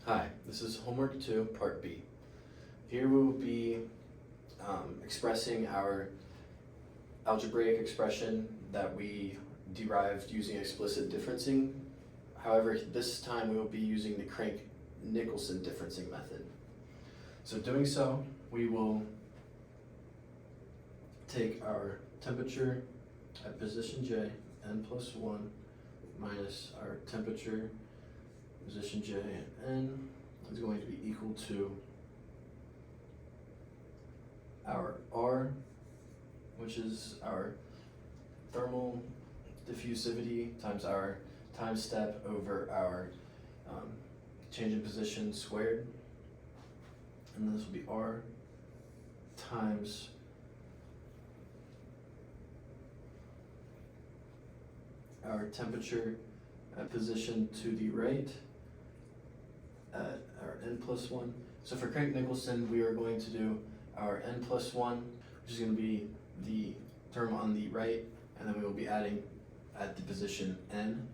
Hi, this is homework 2, part B. Here we will be expressing our algebraic expression that we derived using explicit differencing. However, this time we will be using the Crank-Nicolson differencing method. So doing so, we will take our temperature at position J, n plus 1, minus our temperature position J at n is going to be equal to our R, which is our thermal diffusivity times our time step over our change in position squared. And then this will be R times our temperature at position to the right at our n plus 1. So for Crank-Nicolson, we are going to do our n plus 1, which is going to be the term on the right, and then we will be adding at the position n.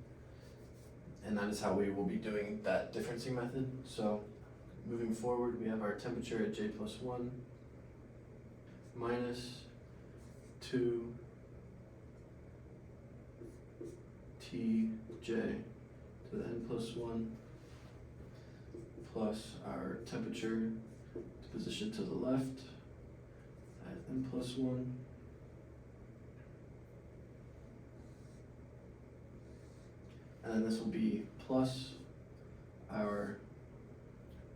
And that is how we will be doing that differencing method. So moving forward, we have our temperature at J plus 1 minus 2 Tj to the n plus 1 plus our temperature to position to the left at n plus 1 and then this will be plus our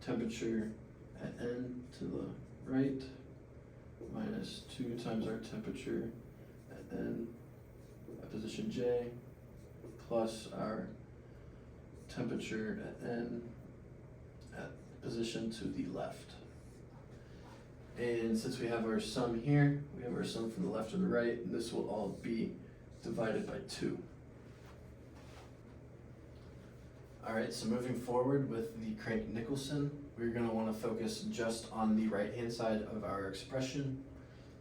temperature at n to the right minus 2 times our temperature at n at position J plus our temperature at n at position to the left. And since we have our sum here, we have our sum from the left to the right, and this will all be divided by 2. Alright, so moving forward with the Crank-Nicolson, we're going to want to focus just on the right-hand side of our expression.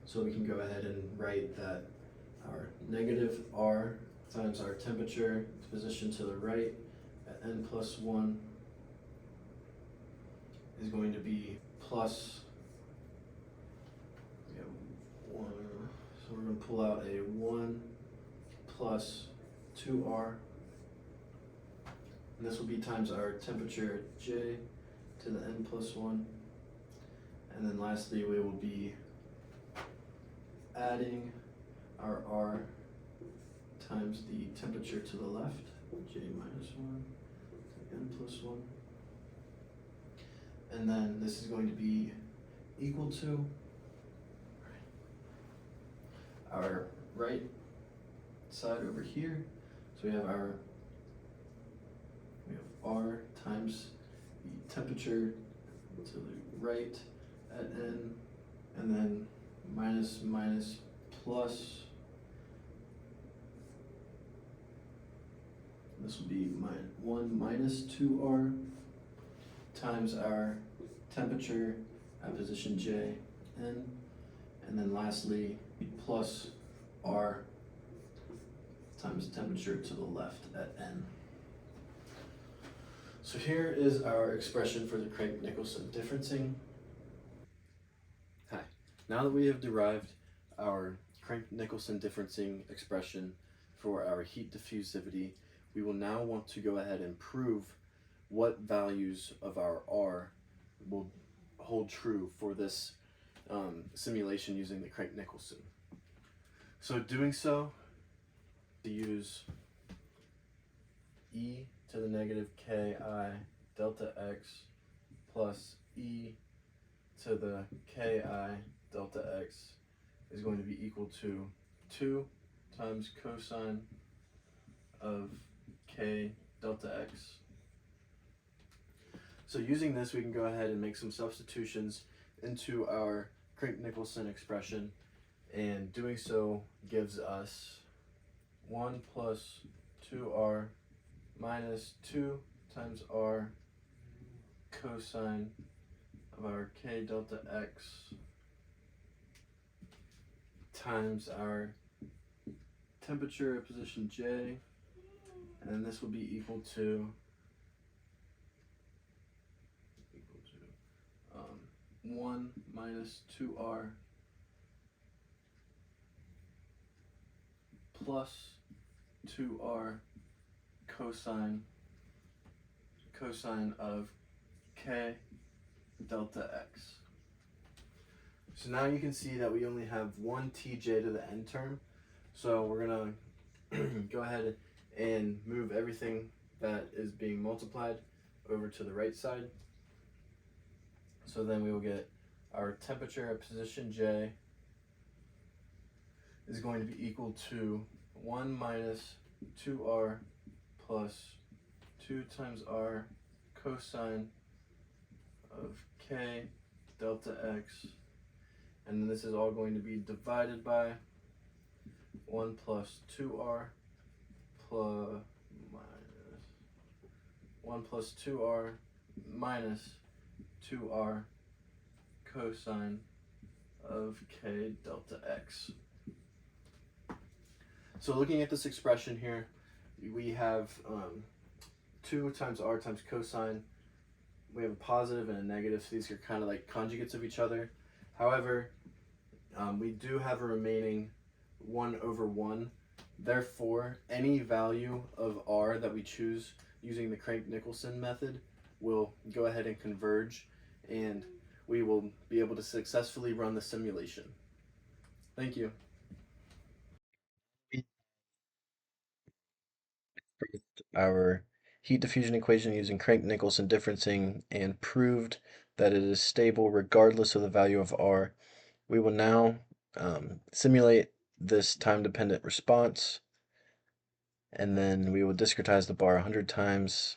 So we can go ahead and write that our negative R times our temperature position to the right at n plus 1 is going to be plus, we have 1, so we're going to pull out a 1 plus 2R, and this will be times our temperature J to the n plus 1, and then lastly we will be adding our R times the temperature to the left, J minus 1 to n plus 1. And then this is going to be equal to our right side over here. So we have R times the temperature to the right at n, and then minus plus. This will be 1 minus 2R times our temperature at position J, n, and then lastly plus R times temperature to the left at n. So here is our expression for the Crank-Nicolson differencing. Hi, now that we have derived our Crank-Nicolson differencing expression for our heat diffusivity, we will now want to go ahead and prove what values of our R will hold true for this simulation using the Crank-Nicolson. So doing so, to use e to the negative ki delta x plus e to the ki delta x is going to be equal to 2 times cosine of k delta x. So using this, we can go ahead and make some substitutions into our Crank-Nicolson expression, and doing so gives us 1 plus 2R minus 2 times R cosine of our k delta x times our temperature at position J, and then this will be equal to 1 minus 2r plus 2r cosine of k delta x. So now you can see that we only have one tj to the n term. So we're going to go ahead and move everything that is being multiplied over to the right side. So then we will get our temperature at position J is going to be equal to 1 minus 2r plus 2 times r cosine of k delta x, and then this is all going to be divided by 1 plus 2r plus minus 1 plus 2r minus 2r cosine of k delta x. So looking at this expression here, we have 2 times r times cosine. We have a positive and a negative, so these are kind of like conjugates of each other. However, we do have a remaining 1 over 1. Therefore, any value of r that we choose using the Crank-Nicolson method will go ahead and converge, and we will be able to successfully run the simulation. Thank you. Our heat diffusion equation using Crank-Nicolson differencing and proved that it is stable regardless of the value of r. We will now simulate this time-dependent response, and then we will discretize the bar 100 times,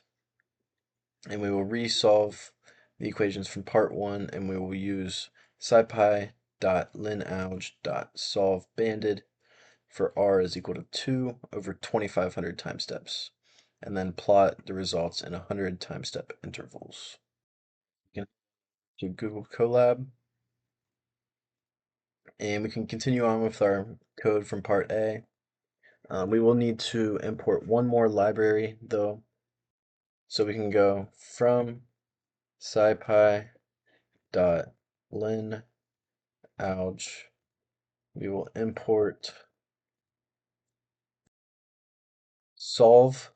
and we will resolve the equations from part 1, and we will use scipy.linalg.solve banded for r is equal to 2 over 2500 time steps, and then plot the results in 100 time step intervals. To Google Colab, and we can continue on with our code from part A. We will need to import one more library though, so we can go from scipy.linalg. We will import solve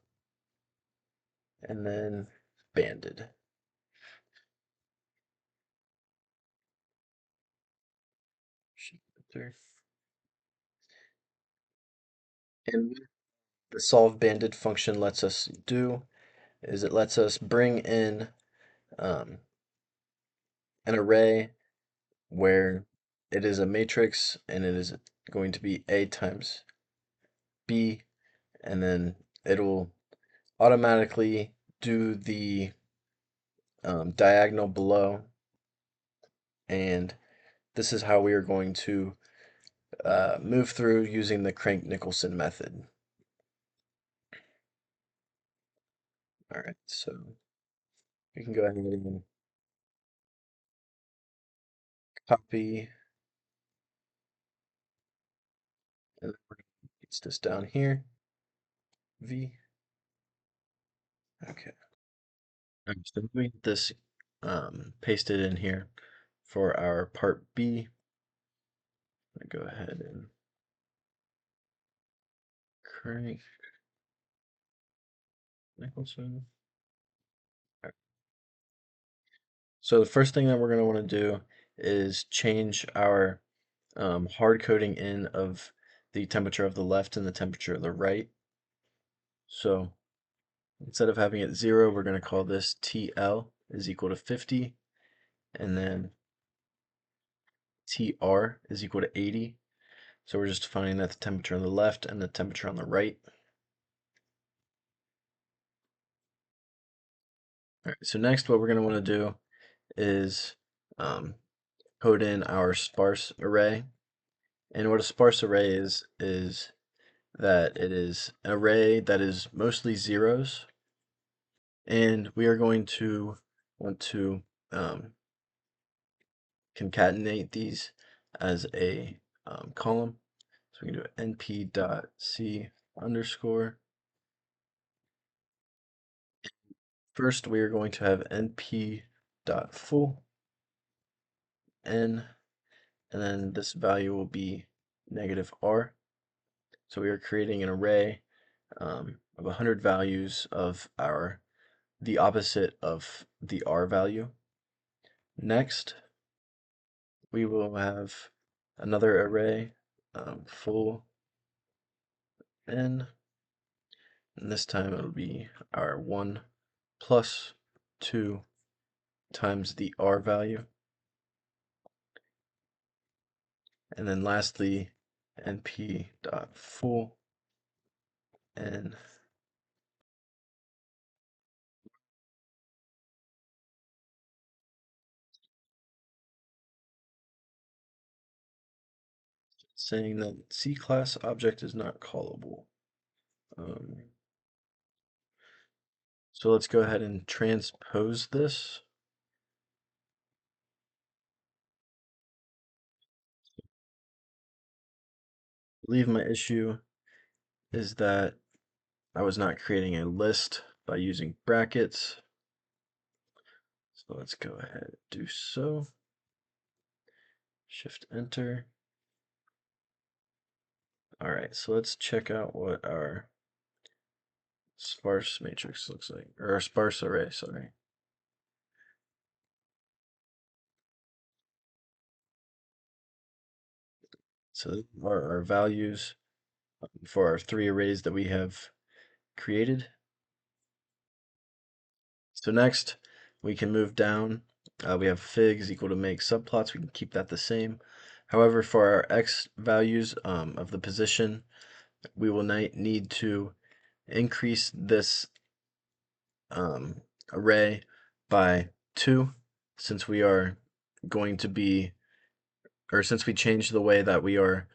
and then banded. And the solve banded function lets us do is it lets us bring in an array where it is a matrix and it is going to be A times B, and then it'll automatically do the diagonal below, and this is how we are going to move through using the Crank-Nicolson method. All right, so we can go ahead and copy, and we're going to paste this down here. V. Okay. So we get this pasted in here for our part B. I'm gonna go ahead and crank Nicholson. Right. So the first thing that we're going to want to do is change our hard coding in of the temperature of the left and the temperature of the right. So instead of having it 0, we're going to call this TL is equal to 50, and then TR is equal to 80. So we're just defining that the temperature on the left and the temperature on the right. All right, so next what we're going to want to do is code in our sparse array. And what a sparse array is that it is an array that is mostly zeros, and we are going to want to concatenate these as a column. So we can do np.c underscore. First, we are going to have np.full, n, and then this value will be negative r. So we are creating an array of 100 values of the opposite of the r value. Next, we will have another array full n, and this time it'll be our 1 plus 2 times the r value. And then lastly, np dot full n. Saying that C-class object is not callable. So let's go ahead and transpose this. I believe my issue is that I was not creating a list by using brackets. So let's go ahead and do so. Shift enter. All right, so let's check out what our sparse matrix looks like, or our sparse array, sorry. So are our values for our 3 arrays that we have created. So next, we can move down. We have figs equal to make subplots. We can keep that the same. However, for our x values of the position, we will need to increase this array by 2, since we are going to be, or since we changed the way that we are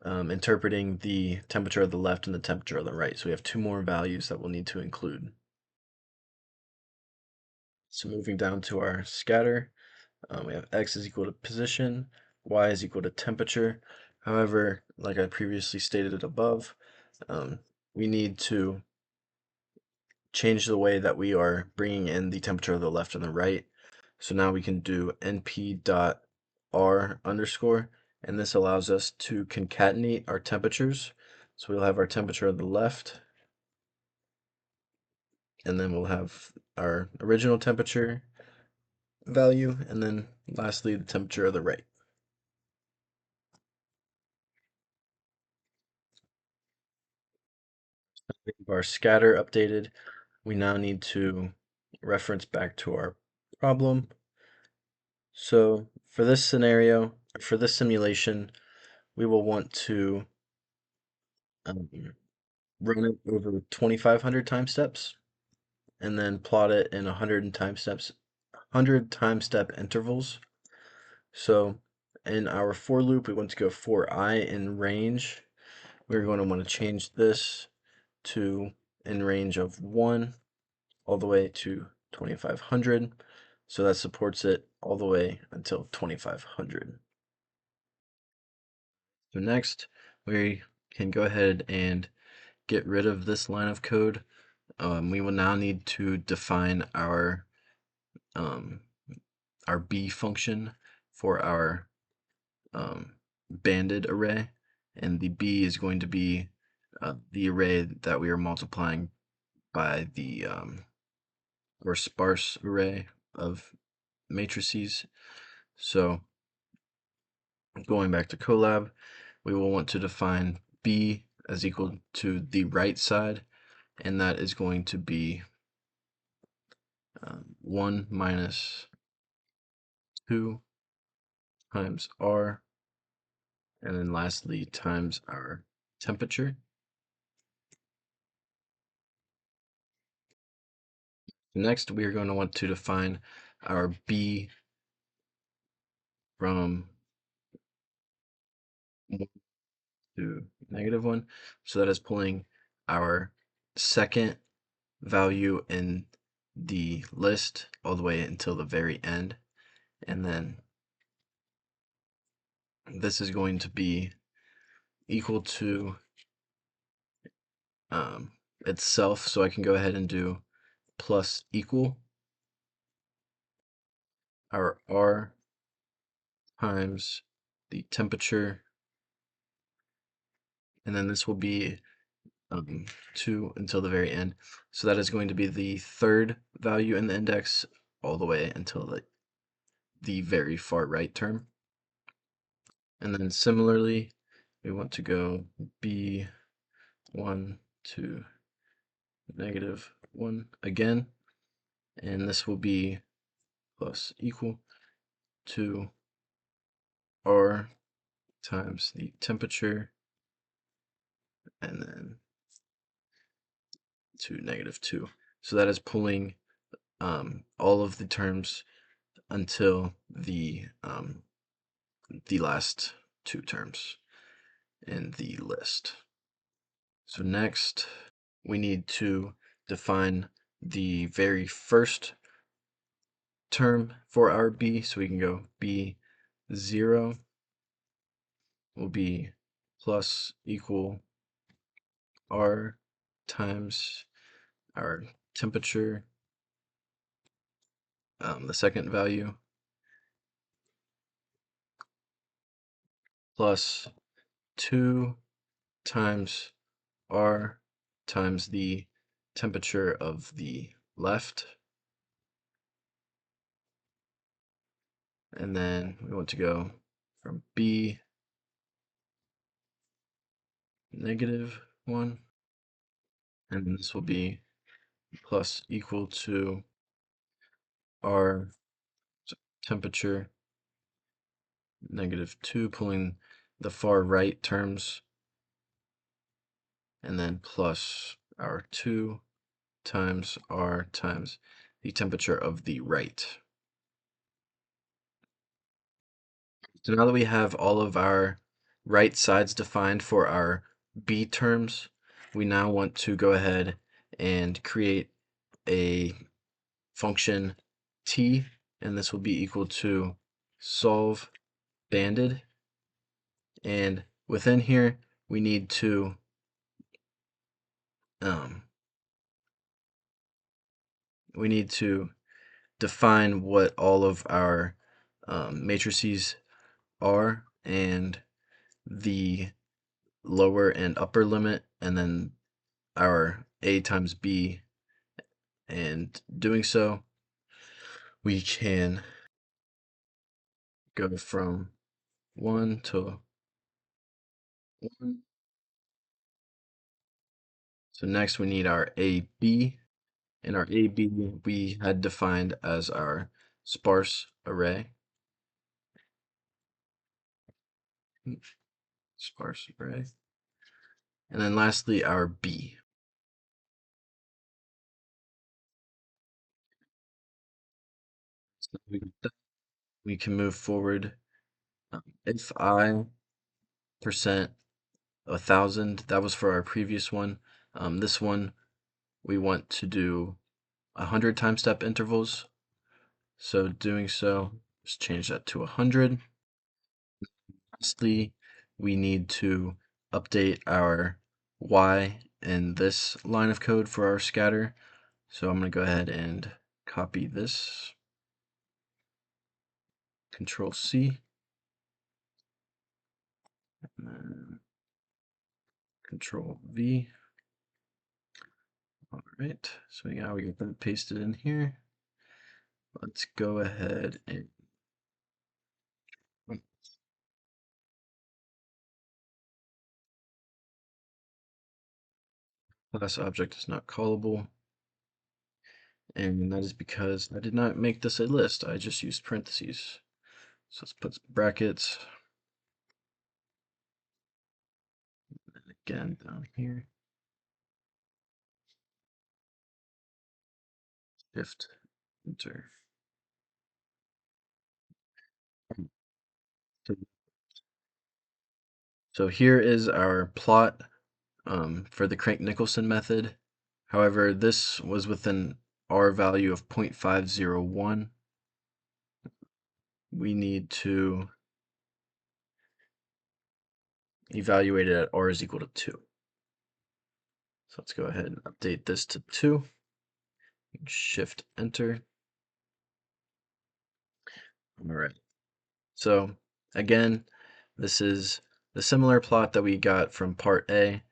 interpreting the temperature of the left and the temperature of the right. So we have 2 more values that we'll need to include. So moving down to our scatter, we have x is equal to position, y is equal to temperature. However, like I previously stated above, we need to change the way that we are bringing in the temperature of the left and the right. So now we can do np dot r underscore, and this allows us to concatenate our temperatures. So we'll have our temperature of the left, and then we'll have our original temperature value, and then lastly the temperature of the right. Our scatter updated, we now need to reference back to our problem. So for this scenario, for this simulation, we will want to run it over 2,500 time steps, and then plot it in 100 time step intervals. So in our for loop, we want to go for I in range. We're going to want to change this to in range of 1 all the way to 2,500. So that supports it all the way until 2,500. So next, we can go ahead and get rid of this line of code. We will now need to define our B function for our banded array, and the B is going to be the array that we are multiplying by the or sparse array of matrices. So going back to Colab, we will want to define B as equal to the right side, and that is going to be 1 minus 2 times R, and then lastly times our temperature. Next, we are going to want to define our B from 1 to -1. So that is pulling our second value in the list all the way until the very end. And then this is going to be equal to itself. So I can go ahead and do plus equal our R times the temperature, and then this will be 2 until the very end. So that is going to be the third value in the index all the way until the very far right term. And then similarly, we want to go B1 to -1 again, and this will be plus equal to R times the temperature, and then to -2. So that is pulling all of the terms until the last two terms in the list. So next, we need to define the very first term for our b, so we can go b0 will be plus equal R times our temperature, the second value, plus 2 times R times the temperature of the left. And then we want to go from B -1, and then this will be plus equal to R temperature -2, pulling the far right terms, and then plus our 2 times R times the temperature of the right. So now that we have all of our right sides defined for our b terms, we now want to go ahead and create a function t, and this will be equal to solve banded. And within here, we need to define what all of our matrices are, and the lower and upper limit, and then our a times b. And doing so, we can go from 1 to 1. So next we need our AB, and our AB we had defined as our sparse array. Sparse array. And then lastly, our B. So we can move forward. If I percent 1,000, that was for our previous one. This one, we want to do 100 time step intervals. So doing so, just change that to 100. Lastly, we need to update our y in this line of code for our scatter. So I'm going to go ahead and copy this, Control C, and then Control V. All right, so now we get that pasted in here. Let's go ahead and class object is not callable, and that is because I did not make this a list. I just used parentheses. So let's put brackets, and again down here. Shift, Enter. So here is our plot for the Crank-Nicolson method. However, this was within R value of 0.501. We need to evaluate it at R is equal to 2. So let's go ahead and update this to 2. Shift Enter. All right. So Again, this is the similar plot that we got from part A,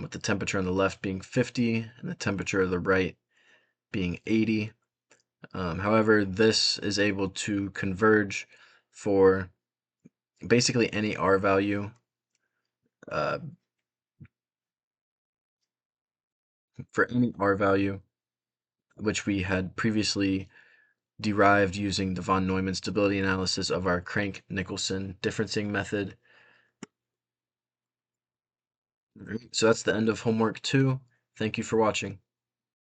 with the temperature on the left being 50 and the temperature of the right being 80. However, this is able to converge for basically any R value, uh, which we had previously derived using the von Neumann stability analysis of our Crank-Nicolson differencing method. So that's the end of homework 2. Thank you for watching.